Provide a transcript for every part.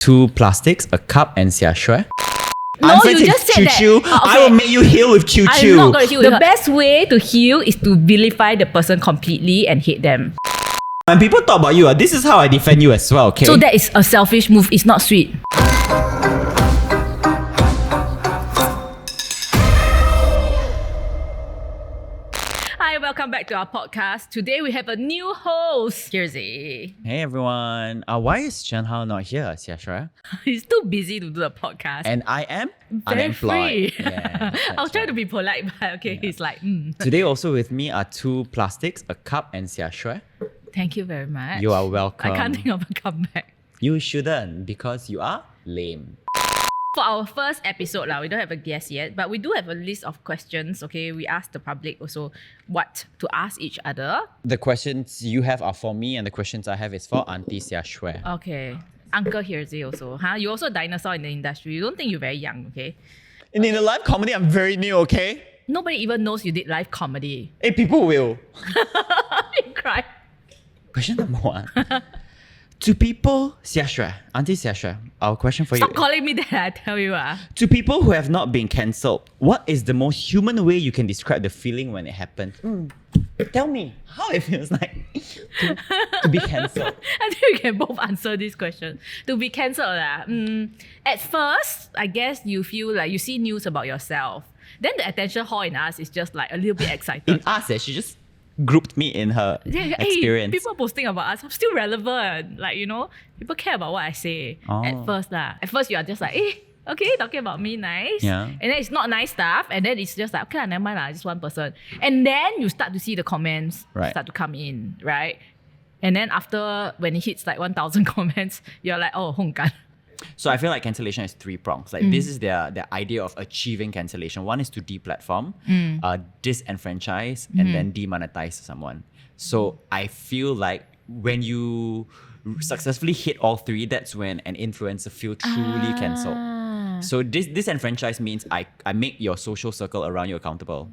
2 plastics, a cup, and Xiaxue. No, Answer you to just said choo that. choo. Oh, okay. I will make you heal with choo I'm choo. not going to heal. The best way to heal is to vilify the person completely and hate them. When people talk about you, this is how I defend you as well, okay? So that is a selfish move. It's not sweet. Hi, welcome back to our podcast. Today we have a new host, Hirzi. Hey everyone. Why is Chen Hao not here, Xiaxue? He's too busy to do the podcast. And I am Very unemployed. free. Yeah, I was trying to be polite, but okay, he's like, Today also with me are 2 plastics, a cup, and Xiaxue. Thank you very much. You are welcome. I can't think of a comeback. You shouldn't, because you are lame. For our first episode, we don't have a guest yet, but we do have a list of questions. Okay, we asked the public also what to ask each other. The questions you have are for me, and the questions I have is for Auntie Xiaxue. Okay. Uncle Hirzi also. You're also a dinosaur in the industry. You don't think you're very young, okay? And in the live comedy, I'm very new, okay? Nobody even knows you did live comedy. Hey, people will. You cry. Question number 1. To people, Xiaxue, Auntie Xiaxue, our question for Stop you. calling me that, I tell you. To people who have not been cancelled, what is the most human way you can describe the feeling when it happened? Tell me how it feels like to be cancelled. I think we can both answer this question. To be cancelled, at first, I guess you feel like you see news about yourself. Then the attention whore in us is just like a little bit excited. In us, she just grouped me in her experience. Hey, people posting about us, I'm still relevant. Like, people care about what I say. Oh. At first, At first, you are just like, okay, talking about me, nice. Yeah. And then it's not nice stuff. And then it's just like, okay, never mind, just one person. And then you start to see the comments start to come in, right? And then after, when it hits like 1,000 comments, you're like, oh, hongkan. So I feel like cancellation has 3 prongs. Like this is their idea of achieving cancellation. One is to deplatform, disenfranchise, and then demonetize someone. So I feel like when you successfully hit all 3, that's when an influencer feel truly cancelled. So disenfranchise means I make your social circle around you accountable.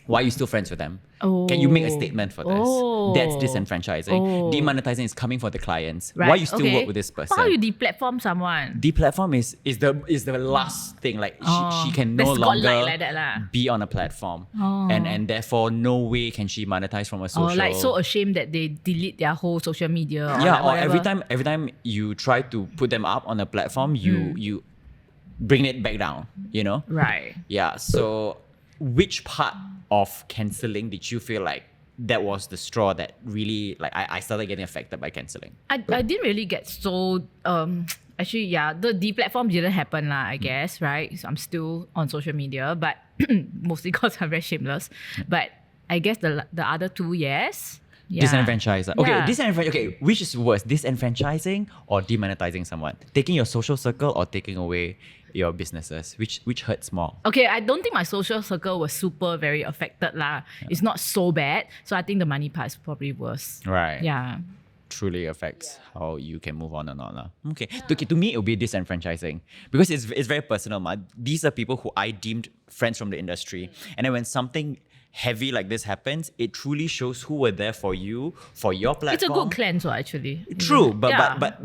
Why are you still friends with them? Can you make a statement for this? That's disenfranchising. Demonetizing is coming for the clients. Right, Why you still work with this person? How you deplatform someone? Deplatform is the last thing. Like she can no There's longer spotlight like that lah. be on a platform, and therefore no way can she monetize from a social. Or like so ashamed that they delete their whole social media. Or yeah, like or whatever. every time you try to put them up on a platform, you bring it back down. Right. Yeah. So which part of cancelling did you feel like that was the straw that really like I started getting affected by cancelling? I didn't really get so actually the deplatform didn't happen I guess, right? So I'm still on social media, but mostly because I'm very shameless. But I guess the other 2, yes. Yeah. Disenfranchise. Okay, Yeah. Okay, which is worse, disenfranchising or demonetizing someone? Taking your social circle or taking away your businesses? Which hurts more? Okay, I don't think my social circle was super very affected lah. It's not so bad. So I think the money part is probably worse. Right. Yeah. Truly affects how you can move on or not. Lah. Okay. To me, it will be disenfranchising because it's very personal. These are people who I deemed friends from the industry. And then when something heavy like this happens, it truly shows who were there for you, for your platform. It's a good cleanse, actually. True, but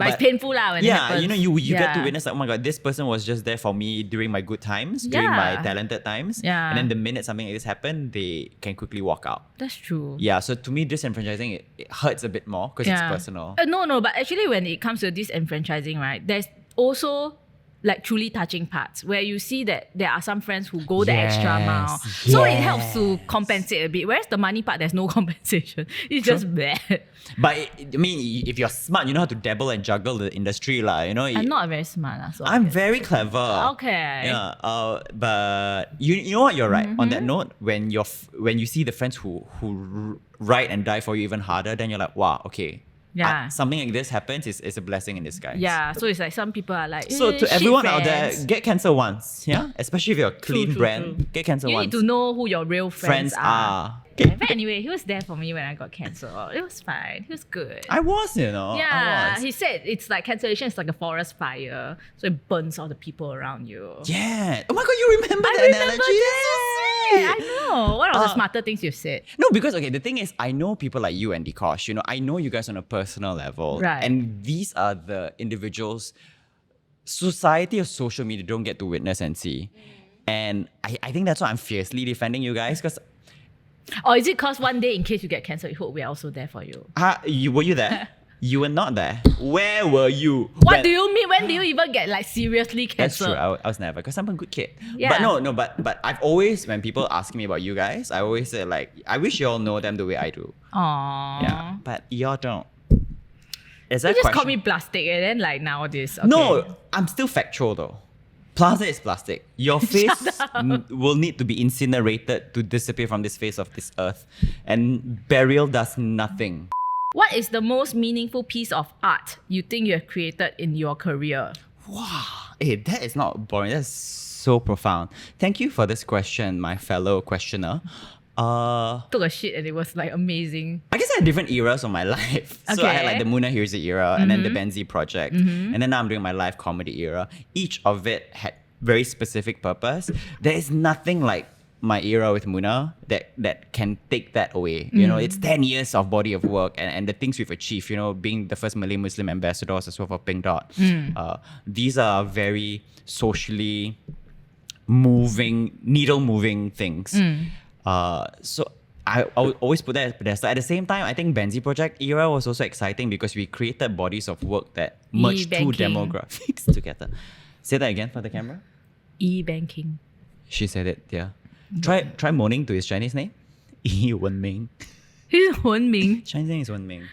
it's painful when it happens. you get to witness like, oh my god, this person was just there for me during my good times, during my talented times. Yeah. And then the minute something like this happened, they can quickly walk out. That's true. Yeah, so to me, disenfranchising it hurts a bit more because it's personal. No, but actually when it comes to disenfranchising, right, there's also like truly touching parts where you see that there are some friends who go the extra mile. So it helps to compensate a bit. Whereas the money part, there's no compensation. It's just bad. But if you're smart, you know how to dabble and juggle the industry. I'm not very smart. So I'm very clever. Okay. Yeah. But you know what? You're right. On that note, when you see the friends who ride and die for you even harder, then you're like, wow, okay. Yeah. Something like this happens is a blessing in disguise. Yeah, so it's like some people are like, so to everyone out there, friends. get cancelled once. Yeah, especially if you're a clean brand, True. get cancelled You once. need to know who your real friends are. Yeah, but anyway, he was there for me when I got cancelled. It was fine. He was good. I was, I Yeah, was. he said it's like cancellation is like a forest fire, so it burns all the people around you. Yeah. Oh my god, you remember that analogy? That's so sweet. I know. One of the smarter things you've said. No, because okay, the thing is, I know people like you and Dikosh. I know you guys on a personal level, Right. And these are the individuals society or social media don't get to witness and see. And I think that's why I'm fiercely defending you guys, because Or is it because one day, in case you get cancelled, we hope we're also there for you? were you there? You were not there. Where were you? What do you mean? When do you even get like seriously That's cancelled? true. I was never, because I'm a good kid. Yeah. But I've always, when people ask me about you guys, I always say like, I wish you all know them the way I do. Aww. Yeah, but y'all don't. Is You that just question? call me plastic and then like nowadays. Okay. No, I'm still factual though. Plastic is plastic. Your face will need to be incinerated to disappear from this face of this earth. And burial does nothing. What is the most meaningful piece of art you think you have created in your career? Wow. Hey, that is not boring. That's so profound. Thank you for this question, my fellow questioner. Took a shit and it was like amazing. I guess I had different eras of my life. So I had like the Muna Hirzi era, and then the Benzi project, and then now I'm doing my live comedy era. Each of it had very specific purpose. There is nothing like my era with Muna that can take that away. You know, it's 10 years of body of work, and the things we've achieved, you know, being the first Malay Muslim ambassadors as well for Pink Dot. These are very socially moving, needle moving things. So I would always put that as pedestal. At the same time, I think Benzi Project era was also exciting because we created bodies of work that merged two E-banking. demographics together. Say that again for the camera. E-banking. She said it, yeah. Try moaning to his Chinese name. Yi Wenming. He's Wenming. Chinese name is Wenming.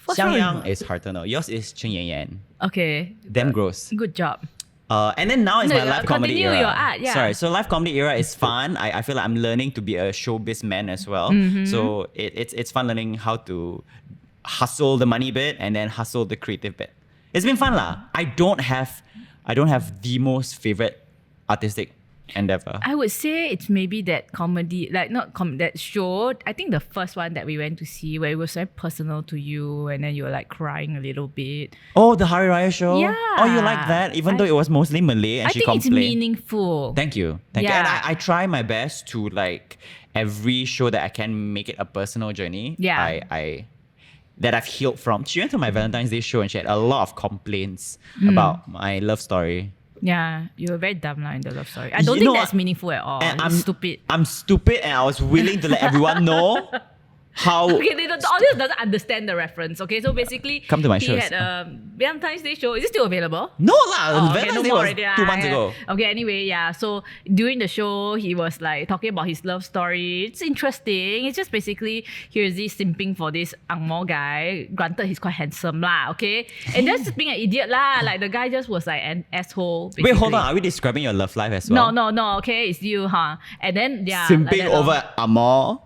What's wrong Xiang with- Yang is hard to know. Yours is Chen Yan Yan. Okay. Damn gross. Good job. And then now is No, my live comedy continue era. your art, yeah. Sorry, so live comedy era is fun. I feel like I'm learning to be a showbiz man as well. So it's fun learning how to hustle the money bit and then hustle the creative bit. It's been fun lah. I don't have the most favorite artistic endeavor. I would say it's maybe that comedy, like that show. I think the first one that we went to see where it was very personal to you and then you were like crying a little bit. Oh, the Hari Raya show? Yeah. Oh, you like that? Even though it was mostly Malay and I she think it's complained. meaningful. Thank you. And Yeah. I try my best to like every show that I can make it a personal journey. Yeah. I that I've healed from. She went to my Valentine's Day show and she had a lot of complaints about my love story. Yeah, you were very dumb in the love story. I don't You think know that's what? meaningful at all. And It's stupid. I'm stupid and I was willing to let everyone know how. Okay, the audience doesn't understand the reference. Okay, so basically, Come to my he shows. had a Valentine's Day show. Is it still available? No lah, Oh, okay, Valentine's no Day more was already, 2 months ago. Okay, anyway, yeah. So during the show, he was like talking about his love story. It's interesting. It's just basically Hirzi simping for this Angmo guy. Granted, he's quite handsome lah. Okay, and just being an idiot lah. Like the guy just was like an asshole. Wait, hold basically. on. Are we describing your love life as well? No. Okay, it's you, huh? And then yeah, Simping like that lor. over Amor.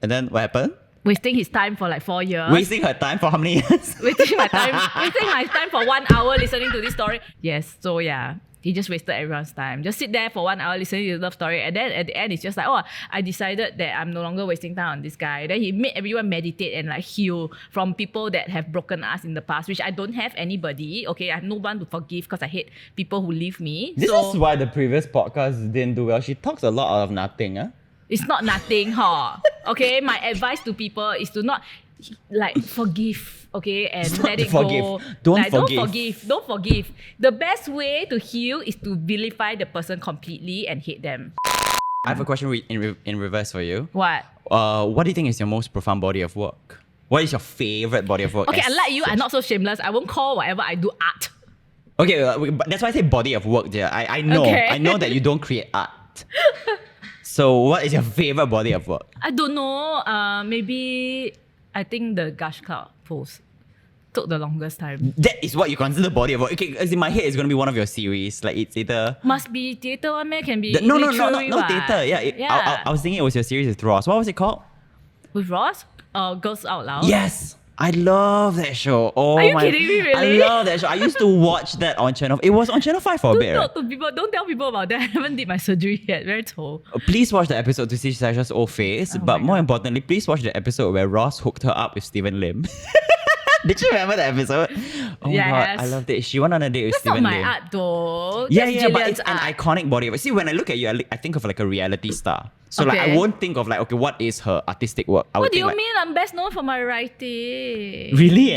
And then what happened? Wasting his time for like 4 years. Wasting her time for how many years? wasting my time for 1 hour listening to this story. Yes, so yeah, he just wasted everyone's time. Just sit there for 1 hour listening to the love story, and then at the end it's just like, oh, I decided that I'm no longer wasting time on this guy. Then he made everyone meditate and like heal from people that have broken us in the past, which I don't have anybody. Okay, I have no one to forgive because I hate people who leave me. This so is why the previous podcast didn't do well. She talks a lot out of nothing. Huh? it's not nothing, huh? Okay, my advice to people is to not like forgive, okay, and Not let to it forgive. go. Don't Like, forgive. Don't forgive. The best way to heal is to vilify the person completely and hate them. I have a question in reverse for you. What? What do you think is your most profound body of work? What is your favorite body of work? Okay, as unlike you, such? I'm not so shameless. I won't call whatever I do art. Okay, but that's why I say body of work, dear. I know. Okay. I know that you don't create art. So what is your favorite body of work? I don't know. Maybe I think the Gush Cloud post took the longest time. That is what you consider body of work. Okay, as in my head, it's going to be one of your series. Like it's either... Must be theatre one, man. Can be No, literary no what? theatre. Yeah, Yeah. I was thinking it was your series with Ross. What was it called? With Ross? Girls Out Loud? Yes. I love that show. Oh Are you my! kidding me, really? I love that show. I used to watch that on channel. It was on channel 5 for a bit. Right? Don't tell people about that. I haven't did my surgery yet. Very tall. Please watch the episode to see Xiaxue's old face. Oh but my more God. importantly, please watch the episode where Ross hooked her up with Stephen Lim. Did you remember that episode? Oh my god, I Yes. loved it. She went on a date with That's not Stephen my Lim. art though. Yeah, That's yeah, but Jillian's it's an art. iconic body of work. See, when I look at you, I think of like a reality star. So like I Okay. won't think of like, okay, what is her artistic work? I would What do think you like, mean? I'm best known for my writing. Really?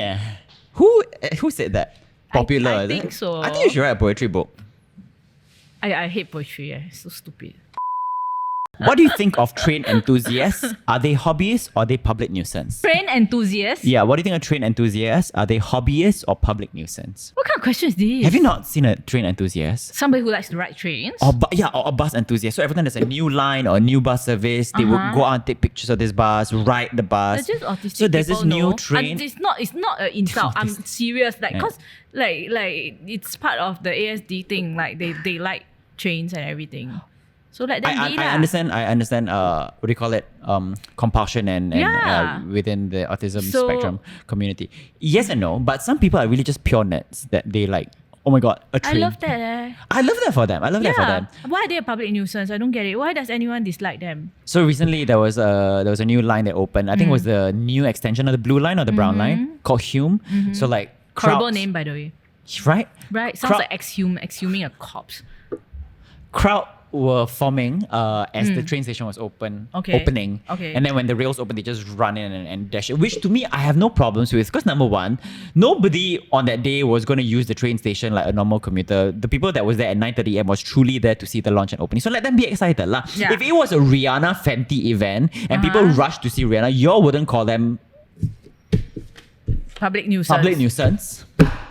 Who said that? popular. I is think it? so. I think you should write a poetry book. I hate poetry. It's so stupid. What do you think of train enthusiasts? Are they hobbyists or are they public nuisance? Train enthusiast? Yeah, what do you think of train enthusiasts? Are they hobbyists or public nuisance? What kind of question is this? Have you not seen a train enthusiast? Somebody who likes to ride trains? Or a bus enthusiast. So every time there's a new line or a new bus service, they will go out and take pictures of this bus, ride the bus. They're just autistic So there's this people, new no? train. It's not an insult. I'm serious. Like, Yeah. cause like it's part of the ASD thing. Like they like trains and everything. So let them be I lah. understand what do you call it? Compulsion and Yeah. within the autism So- spectrum community. Yes and no, but some people are really just pure nerds that they like, oh my god, a I train. love that. I love that for them. I love that for them. Why are they a public nuisance? I don't get it. Why does anyone dislike them? So recently there was a new line that opened. I think it was the new extension of the blue line or the brown line called Hume. So like Horrible crowds- name, by the way. right? Right? Sounds Crowd- like exhuming a corpse. Crowd were forming as the train station was opening. Okay. And then when the rails opened, they just run in and dash it, which to me, I have no problems with. Because number one, nobody on that day was going to use the train station like a normal commuter. The people that was there at 9:30 a.m. was truly there to see the launch and opening. So let them be excited. Lah. Yeah. If it was a Rihanna Fenty event and people rushed to see Rihanna, you all wouldn't call them Public nuisance. public nuisance.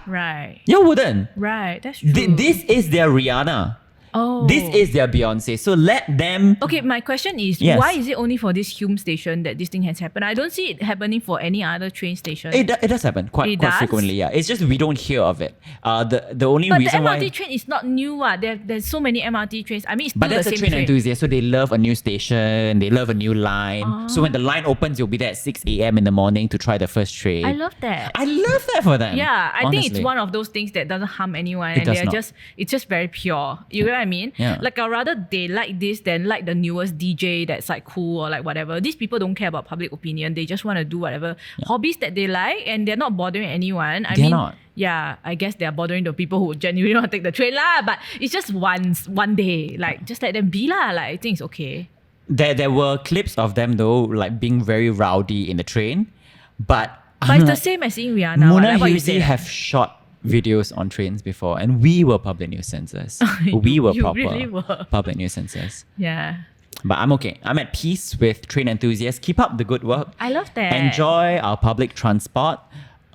Right. You wouldn't. Right. That's true. This is their Rihanna. Oh. This is their Beyonce. So let them... Okay, my question is, Yes. why is it only for this Hume station that this thing has happened? I don't see it happening for any other train station. It does happen quite does? frequently, yeah. It's just we don't hear of it. The only but the reason MRT why... train is not new. There's so many MRT trains. I mean, it's still But the that's a same train enthusiast, so they love a new station, they love a new line. So when the line opens, you'll be there at 6 a.m. in the morning to try the first train. I love that. I love that for them. Yeah, I think it's honestly. one of those things that doesn't harm anyone, It and does they're not. it's just very pure. You know what I mean? Yeah. Like I'd rather they like this than like the newest DJ that's like cool or like whatever. These people don't care about public opinion. They just want to do whatever hobbies that they like, and they're not bothering anyone. I They're mean, not. yeah, I guess they're bothering the people who genuinely want to take the train lah. But it's just one day. Like just let them be lah. Like I think it's okay. There were clips of them though, like being very rowdy in the train, but But it's the same as seeing Rihanna. Mona like what you Hirzi said. have shot videos on trains before, and we were public nuisances. We were You proper really were. public nuisances. Yeah. But I'm okay. I'm at peace with train enthusiasts. Keep up the good work. I love that. Enjoy our public transport.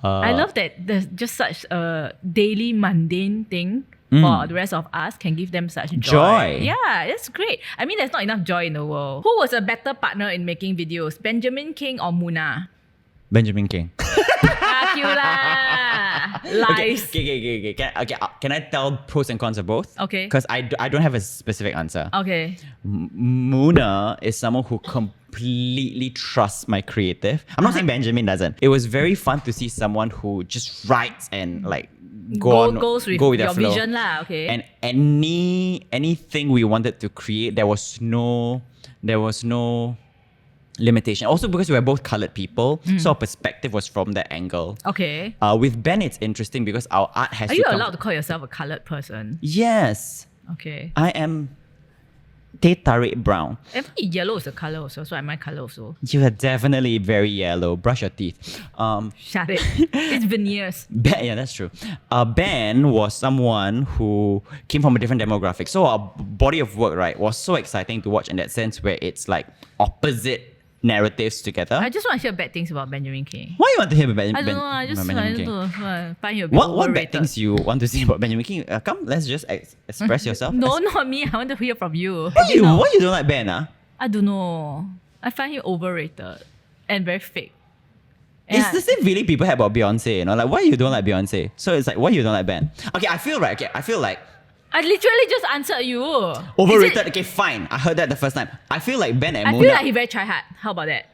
I love that there's just such a daily mundane thing for the rest of us can give them such Joy. Yeah, it's great. I mean, there's not enough joy in the world. Who was a better partner in making videos, Benjamin King or Muna? Benjamin King. Fuck you lah. Lies. Okay. Can I tell pros and cons of both? Okay. Because I don't have a specific answer. Okay. Muna is someone who completely trusts my creative. I'm not saying Benjamin doesn't. It was very fun to see someone who just writes and like Goes with their your flow. vision lah. Okay. And anything we wanted to create, there was no limitation. Also because we were both colored people, so our perspective was from that angle. Okay. With Ben, it's interesting because our art has Are to you come allowed to call yourself a colored person? Yes. Okay. I am teh tarik brown. I think yellow is a color also, so am I color also? You are definitely very yellow. Brush your teeth. Shut it. It's veneers. Ben, yeah, that's true. Ben was someone who came from a different demographic. So our body of work, right, was so exciting to watch in that sense where it's like opposite narratives together. I just want to hear bad things about Benjamin King. Why you want to hear about I don't know. I just Benjamin King? find you a bit What bad overrated. things you want to see about Benjamin King? Come, let's just express yourself. No, not me. I want to hear from you. Why you don't like Ben? I don't know. I find him overrated and very fake. It's the same feeling people have about Beyonce, you know? Like, why you don't like Beyonce? So it's like, why you don't like Ben? Okay, I feel like I literally just answered you. overrated. Okay, fine. I heard that the first time. I feel like Ben and I Mona. feel like he very try hard. How about that?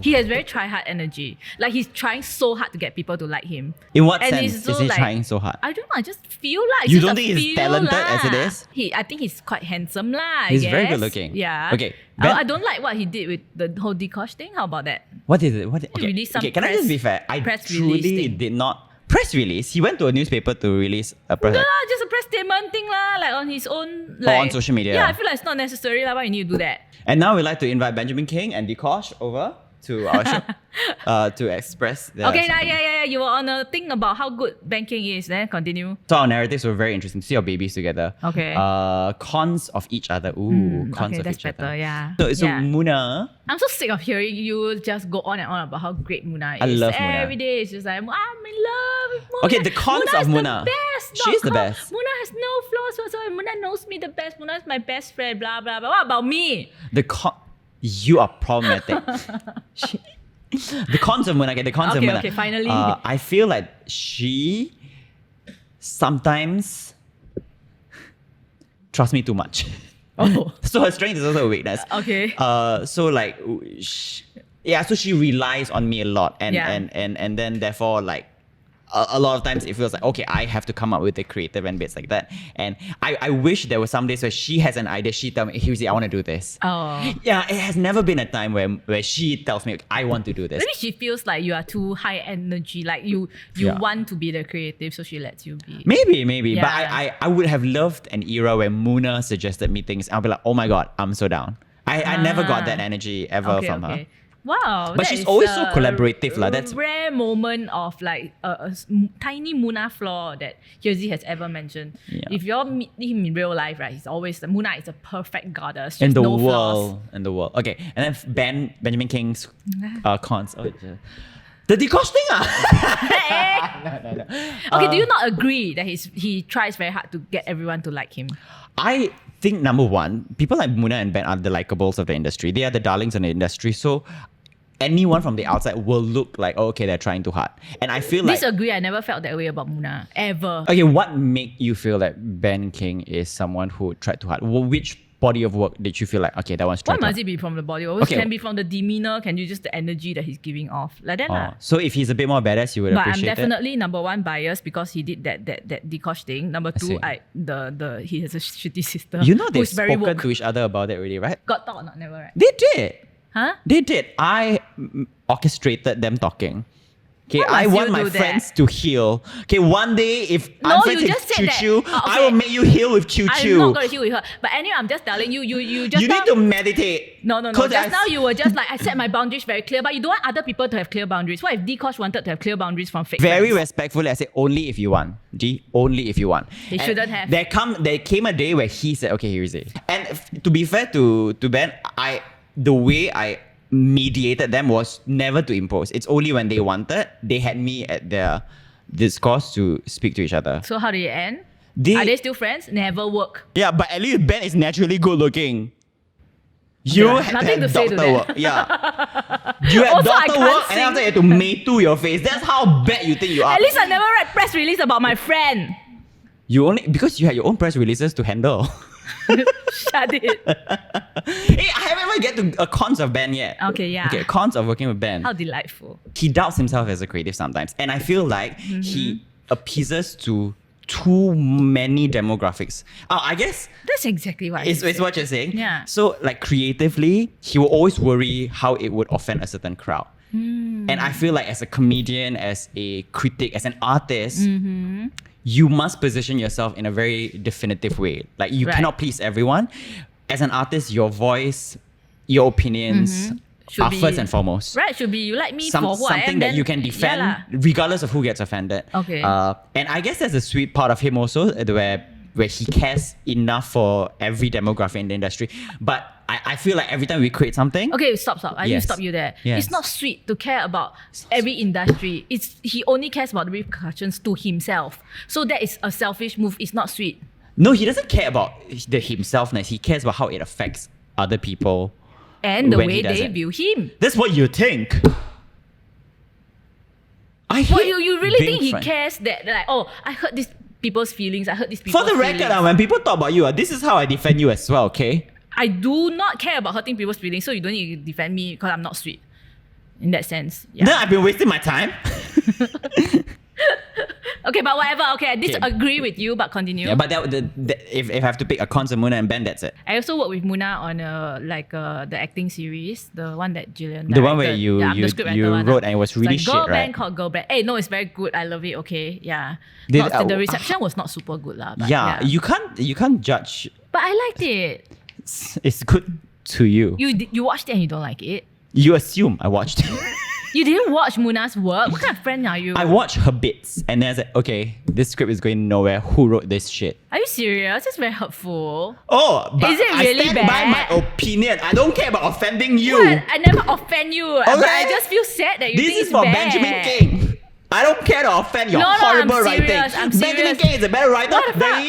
He has very try hard energy. Like he's trying so hard to get people to like him. In what And sense it's so is he like- trying so hard? I don't know. I just feel like You don't think he's talented as it is? I think he's quite handsome lah. He's I very guess. good looking. Yeah. Okay, Ben- I don't like what he did with the whole Dikosh thing. How about that? What is it? He released some can I just be fair? I press release truly thing. did not. Press release? He went to a newspaper to release a press No lah, just a press statement thing lah, like on his own. Like, on social media. Yeah, I feel like it's not necessary lah. Why you need to do that? And now we'd like to invite Benjamin King and Dikosh over. to our show to express their Okay, sentiment. yeah. You were on a thing about how good Ben King is. Then continue. So our narratives were very interesting. See our babies together. Okay. Cons of each other. Ooh, cons okay, of that's each better. other. Yeah. So yeah. Muna, I'm so sick of hearing you just go on and on about how great Muna is. I love Muna. Every day it's just like, I'm in love with Muna. Okay, the cons Muna of is Muna. The best. She's the best. Muna has no flaws whatsoever. Muna knows me the best. Muna is my best friend. Blah blah blah. What about me? You are problematic. The cons of Muna. Okay, the cons of Muna. Okay, finally. I feel like she sometimes trusts me too much. Oh. So her strength is also a weakness. Okay. So like, so she relies on me a lot, and Yeah. and then therefore like. A lot of times it feels like, okay, I have to come up with the creative and bits like that. And I wish there were some days where she has an idea, she tells me, Hirzi, I want to do this. Oh. Yeah, it has never been a time where she tells me, I want to do this. Maybe she feels like you are too high energy, like you Yeah. want to be the creative, so she lets you be. Maybe. Yeah. But I would have loved an era where Muna suggested me things. I'll be like, oh my God, I'm so down. I never got that energy ever from her. Wow. But that she's is always so a collaborative lah. That's rare moment of like a tiny Muna flaw that Hirzi has ever mentioned. Yeah. If you all meet him in real life, right, he's always Muna is a perfect goddess. in Just the no world. flaws. In the world. Okay. And then Benjamin King's cons. Oh, the decosh thing. No. Okay, do you not agree that he tries very hard to get everyone to like him? I think number one, people like Muna and Ben are the likables of the industry. They are the darlings of the industry. So anyone from the outside will look like, oh, okay, they're trying too hard. And I feel like... Disagree, I never felt that way about Muna, ever. Okay, what made you feel that Ben King is someone who tried too hard? Which body of work did you feel like, okay, that one's tried Why too hard? must it be from the body? Always Okay. can be from the demeanor, can you just the energy that he's giving off. Like that lah. So if he's a bit more badass, you would But I'm appreciate it? definitely number one biased because he did that Dikosh thing. Number two, see. he has a shitty sister. You know they've who's very spoken woke. to each other about it already, right? Got talk or not? Never, right? They did. Huh? They did. I orchestrated them talking. Okay, Why I must want you my do that? friends to heal. Okay, one day if No, I'm friends you with just said Choo that. Choo, Oh, I okay. will make you heal with Choo I'm Choo. not going to heal with her. But anyway, I'm just telling you, you just You now, need to meditate. No. 'Cause Just now you were just like, I set my boundaries very clear, but you don't want other people to have clear boundaries. What if Dikosh wanted to have clear boundaries from fake Very friends? respectfully, I say only if you want. Only if you want. He shouldn't have. There came a day where he said, okay, here's it. And to be fair to Ben, the way I mediated them was never to impose. It's only when they wanted, they had me at their discourse to speak to each other. So how did it end? They- Are they still friends? Never work. Yeah, but at least Ben is naturally good looking. You Yeah, had nothing to to say have to doctor that. work. Yeah. You had Also, I doctor can't work and sing. after you had to metu your face. That's how bad you think you are. At least I never read press release about my friend. You only because you had your own press releases to handle. Shut it. Hey, I haven't even get to cons of Ben yet. Okay, yeah. Okay, cons of working with Ben. How delightful. He doubts himself as a creative sometimes. And I feel like he appeases to too many demographics. I guess That's exactly what it's what you're saying. Yeah. So like creatively, he will always worry how it would offend a certain crowd. And I feel like as a comedian, as a critic, as an artist, you must position yourself in a very definitive way. Like you Right. cannot please everyone. As an artist, your voice, your opinions Should are be- first and foremost. Right, should be you like me for who I am. Something that then- you can defend Yeah lah. regardless of who gets offended. Okay. And I guess that's a sweet part of him also, where he cares enough for every demographic in the industry. But I feel like every time we create something, Okay, stop. I need Yes. to stop you there. Yes. It's not sweet to care about every industry. He only cares about the repercussions to himself. So that is a selfish move. It's not sweet. no, he doesn't care about the himselfness. He cares about how it affects other people. And the When he way does they it. view him. That's what you think. I What hate you really being think he frank. cares that like, oh, I hurt these people's feelings. I hurt these people's For the feelings. record, when people talk about you, this is how I defend you as well, okay? I do not care about hurting people's feelings, so you don't need to defend me because I'm not sweet. In that sense. Yeah. Then I've been wasting my time. Okay, but whatever. Okay, I disagree with you, but continue. Yeah, but if I have to pick a cons of Muna and Ben, that's it. I also worked with Muna on the acting series, the one that Jillian The one where directed. you- I'm the you- scriptwriter you one, wrote and it was really it's shit, like Girl right? Band called Girl Band. Hey, no, it's very good. I love it. Okay, yeah. Did- The reception was not super good lah. But Yeah, you can't judge. But I liked it. It's good to you. You watched it and you don't like it. You assume I watched it. You didn't watch Muna's work? What kind of friend are you? I watched her bits and then I said, okay, this script is going nowhere. Who wrote this shit? Are you serious? That's very hurtful. Oh, but Is it I really stand bad? by my opinion. I don't care about offending you. What? I never offend you. But I just feel sad that you This think is it's for bad. Benjamin King. I don't care to offend your No, horrible I'm writing. serious, I'm Benjamin serious. King is a better writer What the than fuck?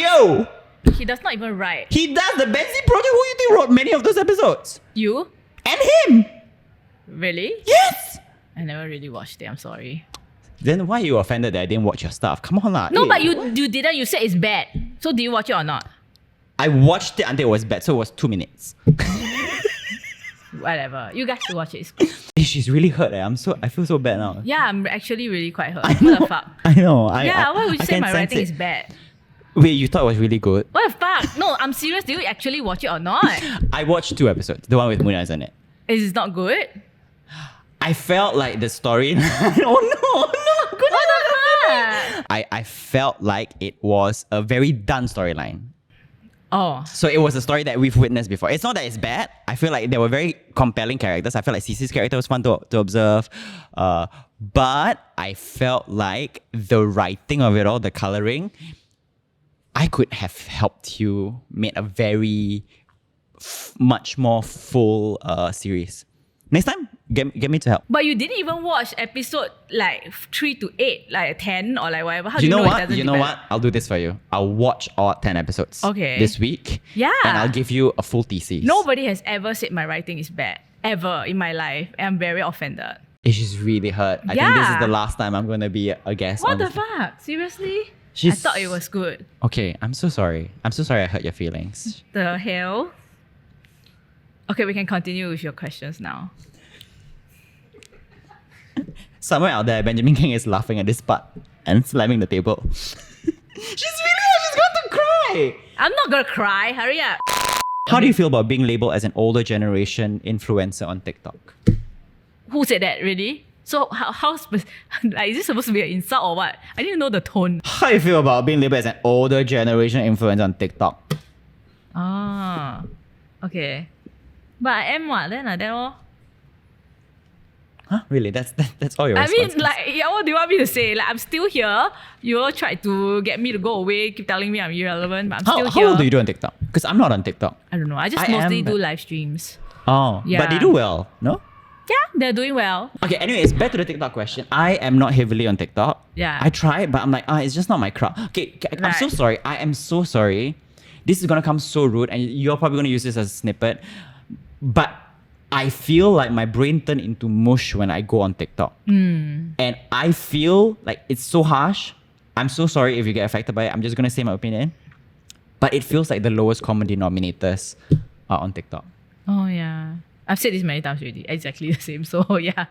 you. He does not even write. He does the Benzi Project. Who you think wrote many of those episodes? You? And him. Really? Yes. I never really watched it. I'm sorry. Then why are you offended that I didn't watch your stuff? Come on lah. No, Hey. but you didn't. You said it's bad. So did you watch it or not? I watched it until it was bad, so it was 2 minutes. Whatever. You guys should watch it. It's cool. She's really hurt. I feel so bad now. Yeah, I'm actually really quite hurt. I know. What the fuck? I know. Yeah, why would you I say can my sense writing it. is bad? Wait, you thought it was really good? What the fuck? No, I'm serious. Did you actually watch it or not? I watched 2 episodes. The one with Muna is in it. Is it not good? I felt like the story. Oh no, good. What the fuck? I felt like it was a very done storyline. Oh. So it was a story that we've witnessed before. It's not that it's bad. I feel like there were very compelling characters. I feel like Cece's character was fun to observe. But I felt like the writing of it all, the coloring, I could have helped you make a very much more full series. Next time, get me to help. But you didn't even watch episode like 3 to 8, like 10 or like whatever. How do You know it what? doesn't You know develop? what? I'll do this for you. I'll watch all 10 episodes Okay. this week. Yeah. And I'll give you a full thesis. Nobody has ever said my writing is bad. Ever in my life. And I'm very offended. It's just really hurt. I think this is Yeah. the last time I'm going to be a guest. What on the this. fuck? Seriously? I She's- thought it was good. Okay, I'm so sorry. I'm so sorry I hurt your feelings. The hell? Okay, we can continue with your questions now. Somewhere out there, Benjamin King is laughing at this part and slamming the table. She's going to cry. I'm not gonna cry. Hurry up. How do you feel about being labeled as an older generation influencer on TikTok? Who said that? Really? So like, is this supposed to be an insult or what? I didn't know the tone. How do you feel about being labeled as an older generation influencer on TikTok? Ah, okay. But I am what? Then like that all. Huh? Really? That's all your I response? mean, like, yeah, what do you want me to say? Like, I'm still here. You all tried to get me to go away, keep telling me I'm irrelevant, but I'm still How here. long do you do on TikTok? Because I'm not on TikTok. I don't know. I just I mostly am, do but- live streams. Oh, Yeah. but they do well, no? Yeah, they're doing well. Okay, anyways, back to the TikTok question. I am not heavily on TikTok. Yeah. I tried, but I'm like, it's just not my crowd. Okay, I'm so Right. sorry. I am so sorry. This is gonna come so rude, and you're probably gonna use this as a snippet. But I feel like my brain turned into mush when I go on TikTok. And I feel like it's so harsh. I'm so sorry if you get affected by it. I'm just gonna say my opinion. But it feels like the lowest common denominators are on TikTok. Oh, yeah. I've said this many times already. Exactly the same. So, yeah.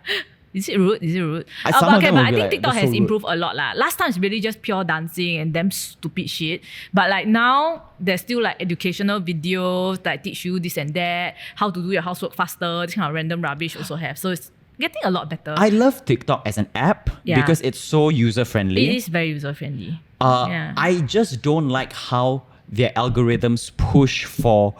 Is it rude? Is it rude? Some But of them will I be think like, TikTok "That's has so rude." improved a lot lah. Last time it's really just pure dancing and damn stupid shit. But like now, there's still like educational videos that teach you this and that, how to do your housework faster, this kind of random rubbish also have. So it's getting a lot better. I love TikTok as an app Yeah. because it's so user friendly. It is very user friendly. Yeah. I just don't like how their algorithms push for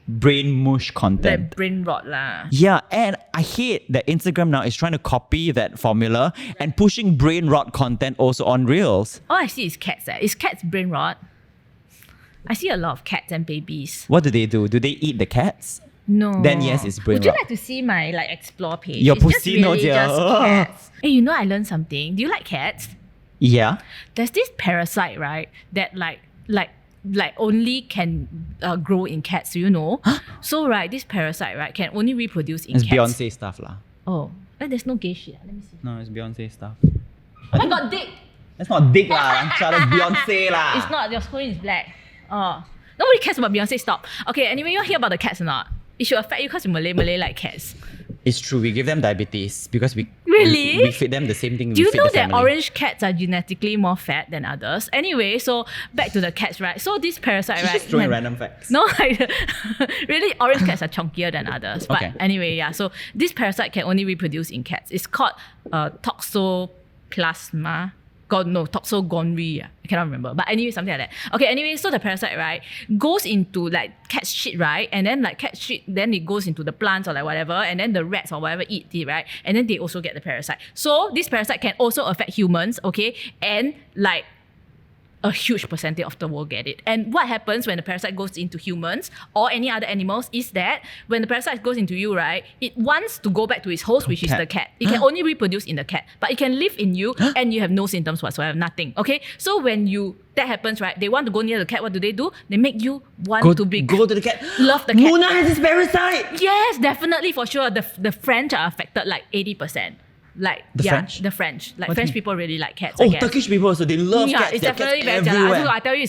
brain mush content. That brain rot lah. Yeah, and I hate that Instagram now is trying to copy that formula and pushing brain rot content also on Reels. All I see is cats. Is cats brain rot? I see a lot of cats and babies. What do? Do they eat the cats? No. Then yes, it's brain Would you rot. like to see my like explore page? Your It's just pussy no, really dear. just cats. Hey, you know I learned something. Do you like cats? Yeah. There's this parasite, right? That like only can grow in cats. Do you know? So right, this parasite right can only reproduce in It's cats. Beyonce stuff lah. Oh, there's no gay shit. Let me see. No, it's Beyonce stuff. Oh my god, dick! That's not dick lah. That's Beyonce lah. It's not. Your screen is black. Oh, nobody cares about Beyonce. Stop. Okay. Anyway, you want to hear about the cats or not? It should affect you because Malay like cats. It's true. We give them diabetes because we Really? we feed them the same thing. Do we you feed know the that family. orange cats are genetically more fat than others? Anyway, so back to the cats, right? So this parasite, She's right? just throwing can- random facts. No, like, really, orange cats are chunkier than others. But Okay. anyway, yeah. So this parasite can only reproduce in cats. It's called toxoplasma toxogonry. I cannot remember. But anyway, something like that. Okay, anyway, so the parasite, right, goes into like cat shit, right? And then like cat shit, then it goes into the plants or like whatever, and then the rats or whatever eat it, right? And then they also get the parasite. So this parasite can also affect humans, okay? And like a huge percentage of the world get it. And what happens when the parasite goes into humans or any other animals is that when the parasite goes into you, right, it wants to go back to its host, which is the cat. It can only reproduce in the cat, but it can live in you and you have no symptoms whatsoever, nothing. Okay, so when that happens, right, they want to go near the cat. What do? They make you want to go to the cat. Love the cat. Muna has this parasite. Yes, definitely, for sure. The French are affected like 80%. Like French? The French. Like What French do you mean? people really like cats. Oh, I guess. Turkish people also, they love cats. It's They have definitely cats very everywhere. jealous. I tell you,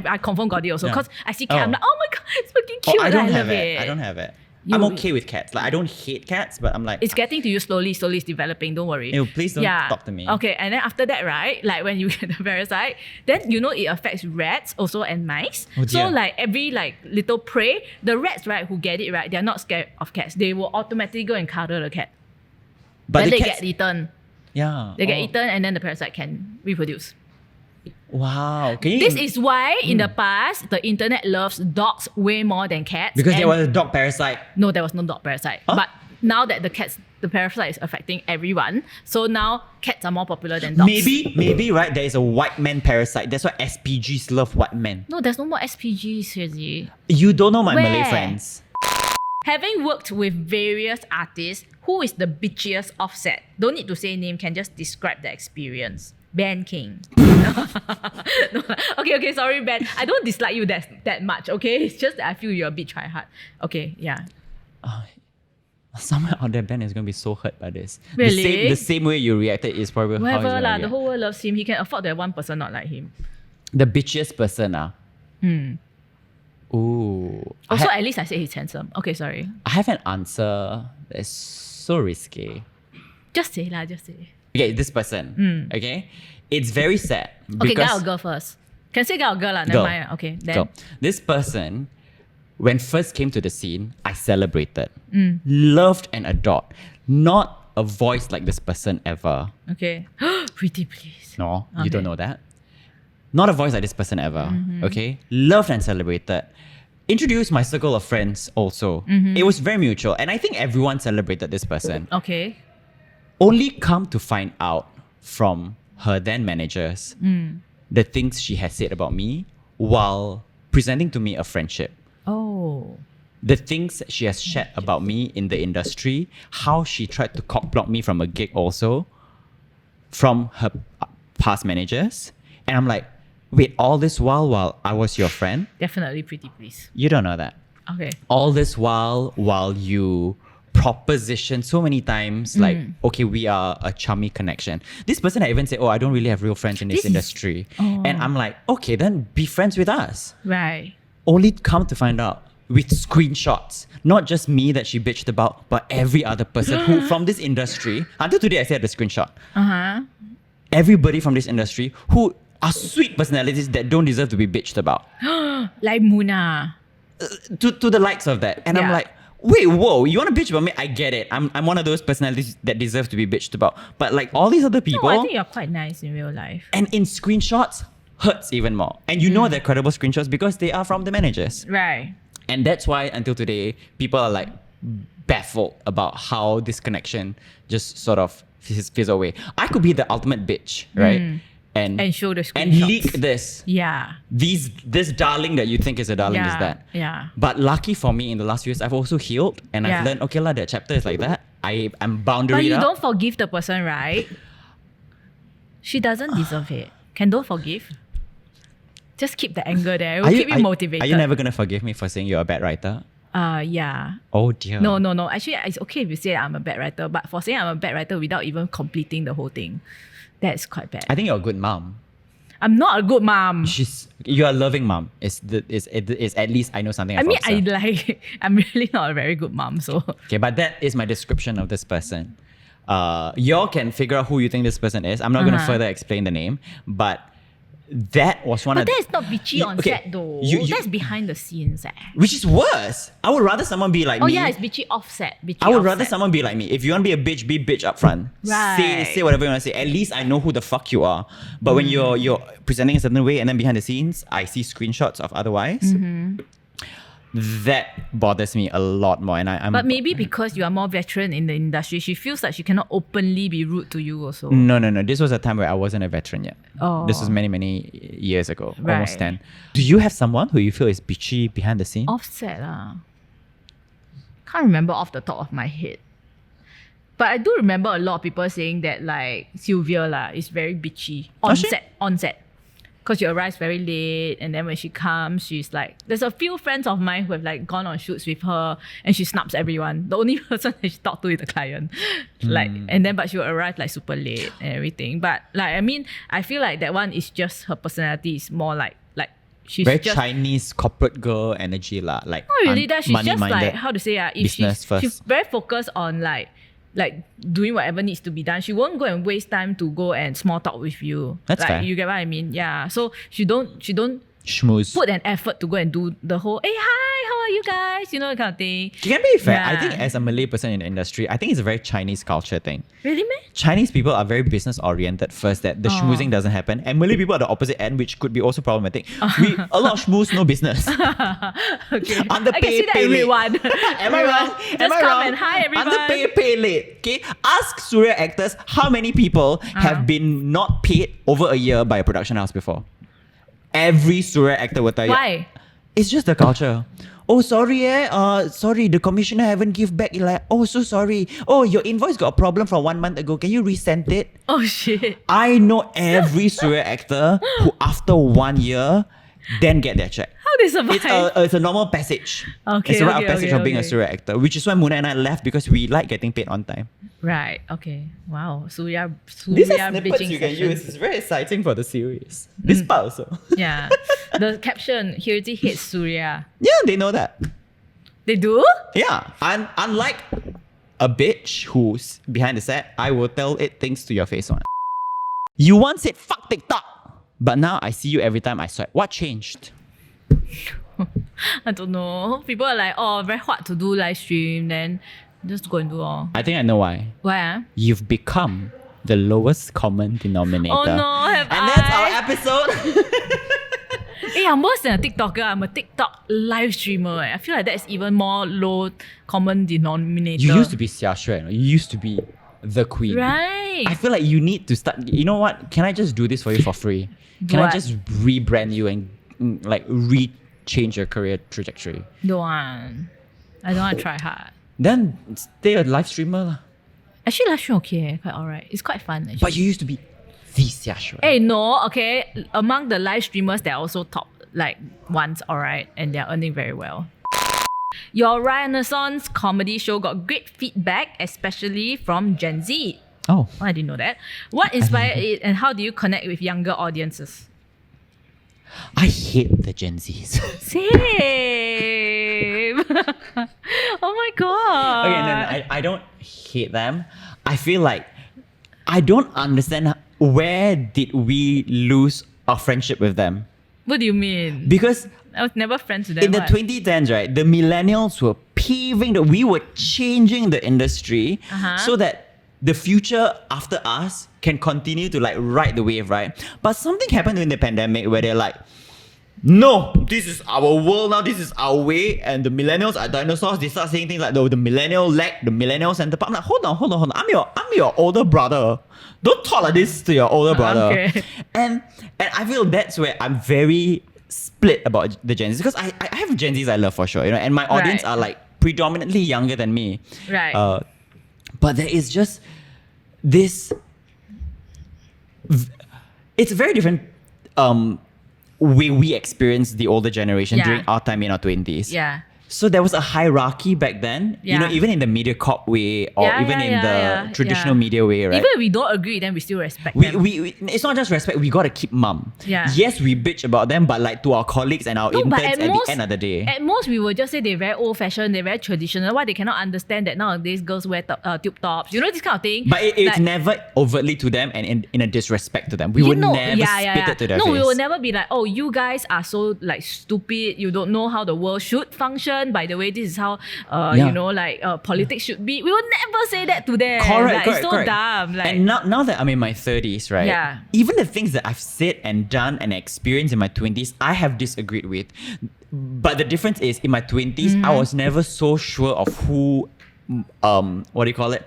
I confirm got it also. Because I see cat, Oh. I'm like, oh my god, it's fucking cute. I don't I have love it. I don't have it. You- I'm okay with cats. Like I don't hate cats, but I'm like, It's getting to you slowly. It's developing. Don't worry. Ew, please don't talk to me. Okay, and then after that, right, like when you get the parasite, then you know it affects rats also and mice. Oh, So dear. like every like little prey, the rats, right, who get it, right, they're not scared of cats. They will automatically go and cuddle the cat. but then the they cats, get eaten. yeah. They get eaten, and then the parasite can reproduce. Wow. Can you This is why in the past the internet loves dogs way more than cats. because there and- was a dog parasite. no, there was no dog parasite. Huh? But now that the parasite is affecting everyone, so now cats are more popular than dogs. Maybe right. There is a white man parasite. That's why SPGs love white men. No, there's no more SPGs, Hirzi. You don't know my Where? Malay friends. Having worked with various artists, who is the bitchiest offset? Don't need to say name, can just describe the experience. Ben King. No, okay, sorry, Ben. I don't dislike you that much, okay? It's just that I feel you're a bit try hard. Okay, yeah. Somewhere out there, Ben is going to be so hurt by this. Really? The same way you reacted is probably how he's Whatever going lah, to the react. whole world loves him. He can afford to have one person not like him. The bitchiest person, Ooh. Also, at least I said he's handsome. Okay, sorry. I have an answer that's so risky. Just say lah, just say. Okay, this person. Okay? It's very sad. Okay, guy because or girl first? Can say guy or girl lah, never Girl. mind. Okay, then. Girl. This person, when first came to the scene, I celebrated, loved and adored. Not a voice like this person ever. Okay. Pretty please. No, you Okay. don't know that. Not a voice like this person ever. Okay? Loved and celebrated. Introduced my circle of friends also. It was very mutual. And I think everyone celebrated this person. Okay. Only come to find out from her then managers the things she has said about me while presenting to me a friendship. Oh. The things she has shared about me in the industry, how she tried to cockblock me from a gig also, from her past managers. And I'm like, wait, all this while I was your friend? Definitely pretty please. You don't know that. Okay. All this while you proposition so many times like, okay, we are a chummy connection. This person had even said, oh, I don't really have real friends in this This is- industry. And I'm like, okay, then be friends with us. Right. Only come to find out with screenshots, not just me that she bitched about, but every other person who from this industry, until today I still have the screenshot. Everybody from this industry who are sweet personalities that don't deserve to be bitched about. Like Muna. To the likes of that. And I'm Yeah. like, wait, whoa, you want to bitch about me? I get it. I'm one of those personalities that deserve to be bitched about. But like all these other people, No, I think you're quite nice in real life. and in screenshots, hurts even more. And you know they're credible screenshots because they are from the managers. Right. And that's why until today, people are like baffled about how this connection just sort of fizzles away. I could be the ultimate bitch, right? And show the and screenshots. leak this. Yeah. This darling that you think is a darling is that. Yeah. But lucky for me, in the last few years, I've also healed and Yeah. I've learned, okay, that chapter is like that. I'm But boundaried you up. don't forgive the person, right? She doesn't deserve it. Can don't forgive? Just keep the anger there. It will keep you motivated. Are you never going to forgive me for saying you're a bad writer? Yeah. Oh dear. No. Actually, it's okay if you say I'm a bad writer, but for saying I'm a bad writer without even completing the whole thing, that's quite bad. I think you're a good mom. I'm not a good mom. You're a loving mom. Is at least I know something I I've mean, observed. I'm really not a very good mom, so. Okay, but that is my description of this person. Y'all can figure out who you think this person is. I'm not going to further explain the name, but that was one But of the... that is not bitchy on set though. That's behind the scenes. Which is worse. I would rather someone be like me. Oh yeah, it's bitchy offset. I would rather someone be like me. If you want to be a bitch up front. Right. Say whatever you want to say. At least I know who the fuck you are. But when you're presenting a certain way and then behind the scenes, I see screenshots of otherwise. That bothers me a lot more. And I'm. But maybe because you are more veteran in the industry, she feels like she cannot openly be rude to you also. No. This was a time where I wasn't a veteran yet. Oh. This was many years ago. Right. Almost 10. Do you have someone who you feel is bitchy behind the scene? Offset can't remember off the top of my head. But I do remember a lot of people saying that like Sylvia is very bitchy on set. Because she arrives very late, and then when she comes, she's like, there's a few friends of mine who have like gone on shoots with her, and she snaps everyone. The only person that she talked to is the client, but she will arrive like super late and everything. But like, I mean, I feel like that one is just her personality is more like she's very just Chinese corporate girl energy lah. Like not really that she's just like how to say if business she's very focused on like doing whatever needs to be done. She won't go and waste time to go and small talk with you. That's like, fair. You get what I mean? Yeah. So she don't schmooze. put an effort to go and do the whole, hey, hi, how are you guys? You know, that kind of thing. Can be fair. Yeah. I think as a Malay person in the industry, I think it's a very Chinese culture thing. Really, man? Chinese people are very business oriented first, that the schmoozing doesn't happen. And Malay people are the opposite end, which could be also problematic. A lot of schmooze, no business. Okay. Underpay, I can see that pay late. everyone. Am I wrong? Just come and hi everyone. Underpay, pay late. Okay? Ask Surya actors how many people have been not paid over a year by a production house before. Every Surya actor will tell you. Why? It's just the culture. Oh, sorry, sorry, the commissioner haven't give back. You're like, oh, so sorry. Oh, your invoice got a problem from 1 month ago. Can you resend it? Oh, shit. I know every Surya actor who after 1 year then get their check. How they survive? It's a normal passage. Okay, it's a rite of okay, passage okay, of being a okay. Surya actor, which is why Muna and I left because we like getting paid on time. Right. Okay. Wow. Surya These are bitching snippets you can session. use. It's very exciting for the series. This part also. Yeah. The caption, Hirzi hates Surya. Yeah, they know that. They do? Yeah. And unlike a bitch who's behind the set, I will tell it things to your face on. You once said fuck TikTok, but now I see you every time I swipe. What changed? I don't know. People are like, oh, very hard to do live stream, then just go and do all. I think I know why. Why? You've become the lowest common denominator. Oh no, have and that's our episode. Hey, I'm worse than a TikToker. I'm a TikTok live streamer. I feel like that's even more low common denominator. You used to be Xiaxue, you used to be the queen. Right. I feel like you need to start. You know what? Can I just do this for you for free? Can I just rebrand you and change your career trajectory? Don't want. I don't want to try hard. Then stay a live streamer lah. Actually, live stream okay, quite alright. It's quite fun actually. But you used to be the Xiaxue. Hey, no, okay. Among the live streamers, they're also top like ones, alright, and they're earning very well. Your Renaissance comedy show got great feedback, especially from Gen Z. Oh. I didn't know that. What inspired it, and how do you connect with younger audiences? I hate the Gen Zs. Same. Oh my god. Okay, no, I don't hate them. I feel like I don't understand where did we lose our friendship with them. What do you mean? Because I was never friends with them. in the 2010s, right, the millennials were we were changing the industry so that the future after us can continue to like ride the wave, right? But something happened during the pandemic where they're like, no, this is our world now, this is our way, and the millennials are dinosaurs. They start saying things like the millennial leg, the millennial center part. I'm like, hold on. I'm your older brother. Don't talk like this to your older brother. Okay. And I feel that's where I'm very split about the Gen Zs, because I have Gen Zs I love for sure, and my audience Right. are like predominantly younger than me. Right. But there is just this. It's a very different way we experience the older generation Yeah. during our time in our 20s. Yeah. So there was a hierarchy back then, you know, Yeah. even in the MediaCorp way or Yeah, even yeah, in yeah, the yeah, traditional yeah. media way, right? Even if we don't agree, then we still respect them. It's not just respect, we gotta keep mum. Yeah. Yes, we bitch about them, but like to our colleagues and our No, but interns at the end of the day. At most, we will just say they're very old-fashioned, they're very traditional. Why they cannot understand that nowadays girls wear tube tops? You know, this kind of thing. But it's Like, never overtly to them and in a disrespect to them. We would never spit it to their No, face. we will never be like, oh, you guys are so like stupid. You don't know how the world should function. By the way, this is how Yeah. you know, like politics should be. We will never say that to them. Correct, Like, it's so correct. dumb. Like, And now that I'm in my 30s, right? Yeah. Even the things that I've said and done and experienced in my 20s, I have disagreed with. But the difference is, in my 20s, Mm-hmm. I was never so sure of who, what do you call it?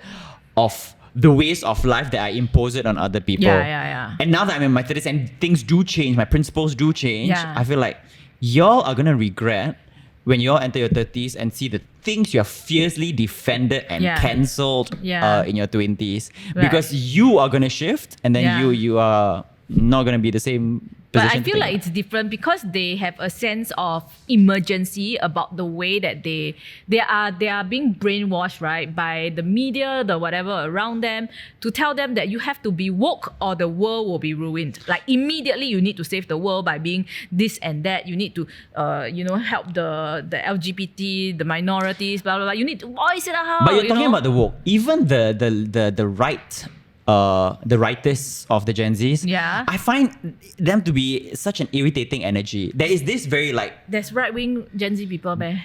Of the ways of life that I impose it on other people. Yeah. And now that I'm in my 30s and things do change, my principles do change, Yeah. I feel like y'all are going to regret when y'all enter your 30s and see the things you have fiercely defended and Yeah. cancelled Yeah. in your 20s. Right. Because you are going to shift and then Yeah. you are not going to be the same But position. I feel to like take. it's different because they have a sense of emergency about the way that they are being brainwashed, right, by the media, the whatever around them, to tell them that you have to be woke or the world will be ruined. Like immediately you need to save the world by being this and that. You need to help the LGBT, the minorities, blah blah blah. You need to voice it out. But you're you talking know? about the woke. Even the right, the rightists of the Gen Zs. Yeah. I find them to be such an irritating energy. There is this very like, There's right wing Gen Z people, man.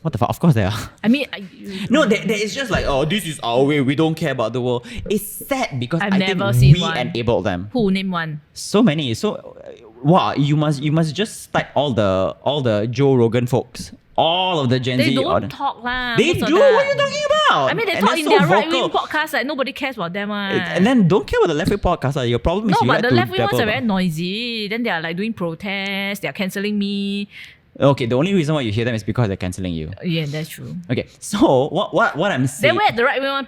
what the fuck? Of course there are. I mean, No, there is just like, oh, this is our way. We don't care about the world. It's sad because I've I never think seen we one. enabled them. who name one? So many. So, wow, you must just type all the Joe Rogan folks, all of the Gen They Z. don't talk lah. They most of do. them. What are you talking about? I mean, they And talk they're in so their right-wing vocal. podcast, like nobody cares about them. And then don't care about the left wing podcast. Your problem is no, you but like the to left-wing ones babble are very about- noisy. Then they are like doing protests. They are cancelling me. Okay, the only reason why you hear them is because they're cancelling you. Yeah, that's true. Okay, so what I'm saying, Then where the right-wing one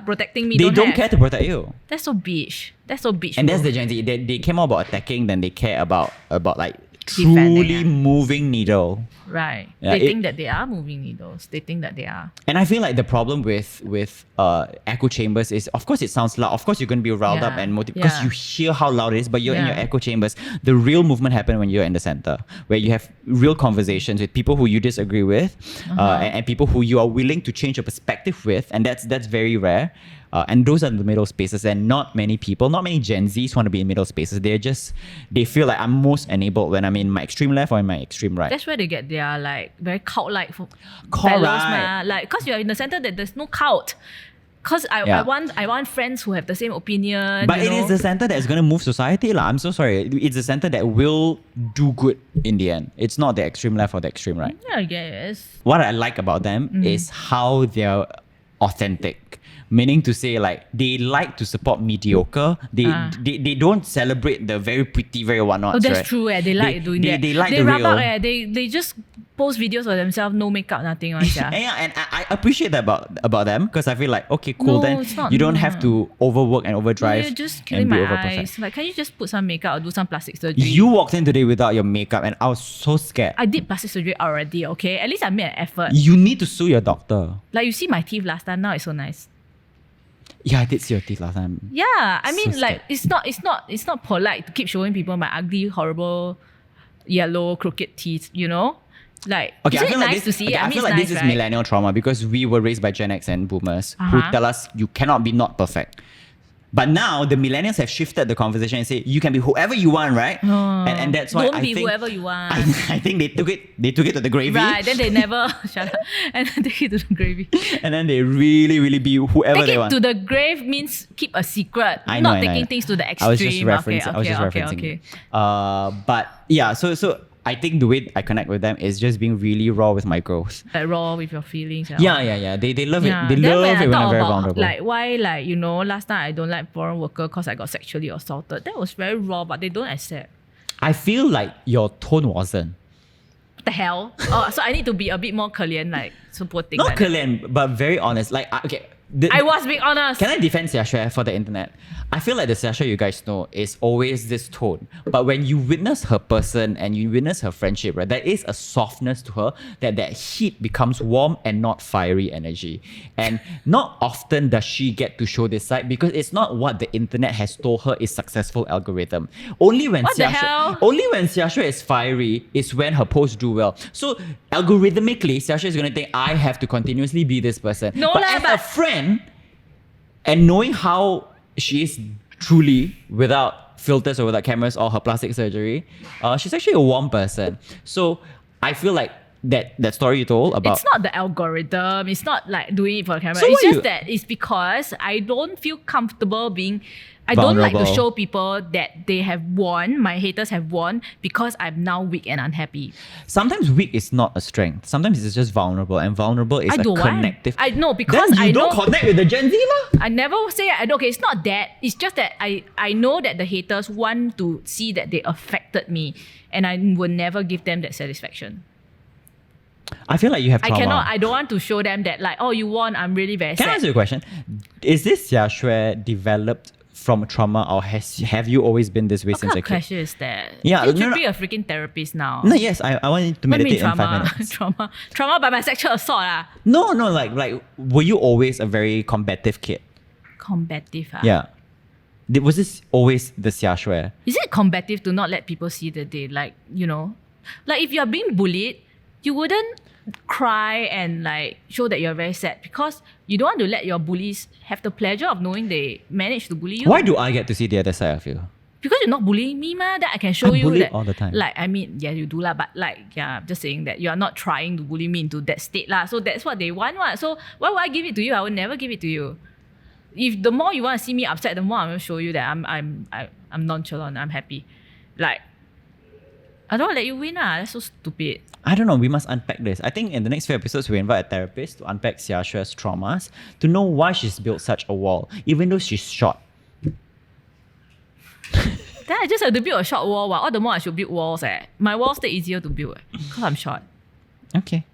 protecting me? they don't have. care to protect you. That's so bitch. That's so bitch. And that's bro. the Gen Z. They care more about attacking than they care about like Defending, truly moving needle. Right. Yeah, They it- think that they are moving needles. They think that they are. And I feel like the problem with echo chambers is, of course, it sounds loud. Of course, you're going to be riled up Yeah. and motivated because Yeah. you hear how loud it is. But you're in your Yeah. echo chambers. The real movement happens when you're in the center, where you have real conversations with people who you disagree with, and people who you are willing to change your perspective with, and that's very rare. And those are the middle spaces, and not many people, not many Gen Zs want to be in middle spaces. They feel like I'm most enabled when I'm in my extreme left or in my extreme right. That's where they get their like very cult-like Correct. fellows, ma. Like, cause you're in the center, that there's no cult. Cause I Yeah. want friends who have the same opinion. But you it know? is the center that is going to move society. I'm so sorry. It's the center that will do good in the end. It's not the extreme left or the extreme right. Yeah, I guess. What I like about them is how they're authentic. Meaning to say, like, they like to support mediocre. They don't celebrate the very pretty, very whatnots. Oh, that's right? true. They like doing that. They like they the rub real. out. They just post videos of themselves, no makeup, nothing. And yeah, and I appreciate that about them because I feel like, okay, cool. No, Then it's not, you don't no. have to overwork and overdrive. You're just killing and be my over-perfect. eyes. Like, can you just put some makeup or do some plastic surgery? You walked in today without your makeup, and I was so scared. I did plastic surgery already. Okay, at least I made an effort. You need to sue your doctor. Like you see my teeth last time. Now it's so nice. Yeah, I did see your teeth last time. Yeah, I mean, So like it's not polite to keep showing people my ugly, horrible, yellow, crooked teeth. You know, like Okay, isn't I feel it like nice this, to see? okay, I mean, feel it's like nice, this is right? millennial trauma because we were raised by Gen X and boomers who Uh-huh. tell us you cannot be not perfect. But now the millennials have shifted the conversation and say you can be whoever you want, right? And that's why Don't I be think whoever you want. I think they took it to the gravy. Right, then they never shut up and then take it to the gravy. And then they really be whoever Take they it want. to the grave means keep a secret, I know, not I know, taking I know. things to the extreme. I was just referencing. Okay. But yeah, so I think the way I connect with them is just being really raw with my growth. Like raw with your feelings. And Yeah, all. yeah. They love Yeah. it. They Then love when it I when I'm talk very about, vulnerable. like why, like last time I don't like foreign worker because I got sexually assaulted. That was very raw, but they don't accept. I feel like your tone wasn't. What the hell? Oh, so I need to be a bit more 可怜, like supporting. Not like that. 可怜, but very honest. Like, okay, I was being honest. Can I defend Xiaxue for the internet? I feel like the Xiaxue you guys know is always this tone. But when you witness her person and you witness her friendship, right, there is a softness to her that heat becomes warm and not fiery energy. And not often does she get to show this side because it's not what the internet has told her is successful algorithm. Only when Xiaxue is fiery is when her posts do well. So algorithmically, Xiaxue is going to think, I have to continuously be this person. No but lah, as but a friend, and knowing how she is truly without filters or without cameras or her plastic surgery, she's actually a warm person. So I feel like that story you told about... It's not the algorithm. It's not like doing it for the camera. So it's just that it's because I don't feel comfortable being... I don't like to vulnerable. show people that they have won, my haters have won, because I'm now weak and unhappy. Sometimes weak is not a strength. Sometimes it's just vulnerable, and vulnerable is I a don't want. connective. I know, because then you I don't know... connect with the Gen Z lah. I never say I don't. Okay, it's not that. It's just that I know that the haters want to see that they affected me, and I will never give them that satisfaction. I feel like you have trauma. I don't want to show them that like, oh, you won, I'm really very Can I sad. ask you a question? Is this Xiaxue developed from trauma, or have you always been this way What since kind a of kid? question is that? Yeah, you should no. be a freaking therapist now. No, yes, I want you to What do you meditate mean in 5 trauma? minutes. Trauma by my sexual assault ah. No, like were you always a very combative kid? Combative ah. Yeah. Was this always the Xiaxue? Is it combative to not let people see that they like, you know, like if you're being bullied, you wouldn't cry and like show that you're very sad because you don't want to let your bullies have the pleasure of knowing they managed to bully you. Why do I get to see the other side of you? Because you're not bullying me, ma. That I can show I you bully that all the time. Like, I mean, yeah, you do lah, but like, yeah, I'm just saying that you are not trying to bully me into that state lah. So that's what they want, what. So why would I give it to you? I would never give it to you. If the more you want to see me upset, the more I'm gonna show you that I'm nonchalant, I'm happy. Like, I don't want to let you win lah. That's so stupid. I don't know, we must unpack this. I think in the next few episodes, we invite a therapist to unpack Xiaxue's traumas, to know why she's built such a wall, even though she's short. Then I just have to build a short wall. All the more I should build walls. My walls stay easier to build because I'm short. Okay.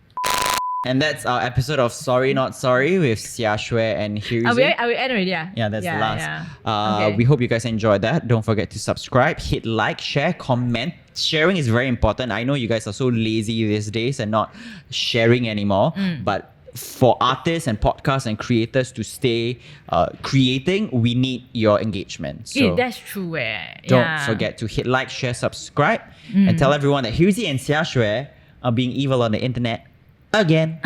And that's our episode of Sorry Not Sorry with Xiaxue and Hirzi. Are we end already? Yeah, that's the last. Yeah. Okay. We hope you guys enjoyed that. Don't forget to subscribe, hit like, share, comment. Sharing is very important. I know you guys are so lazy these days and not sharing anymore. But for artists and podcasts and creators to stay creating, we need your engagement. So that's true. don't forget to hit like, share, subscribe, and tell everyone that Hirzi and Xiaxue are being evil on the internet again.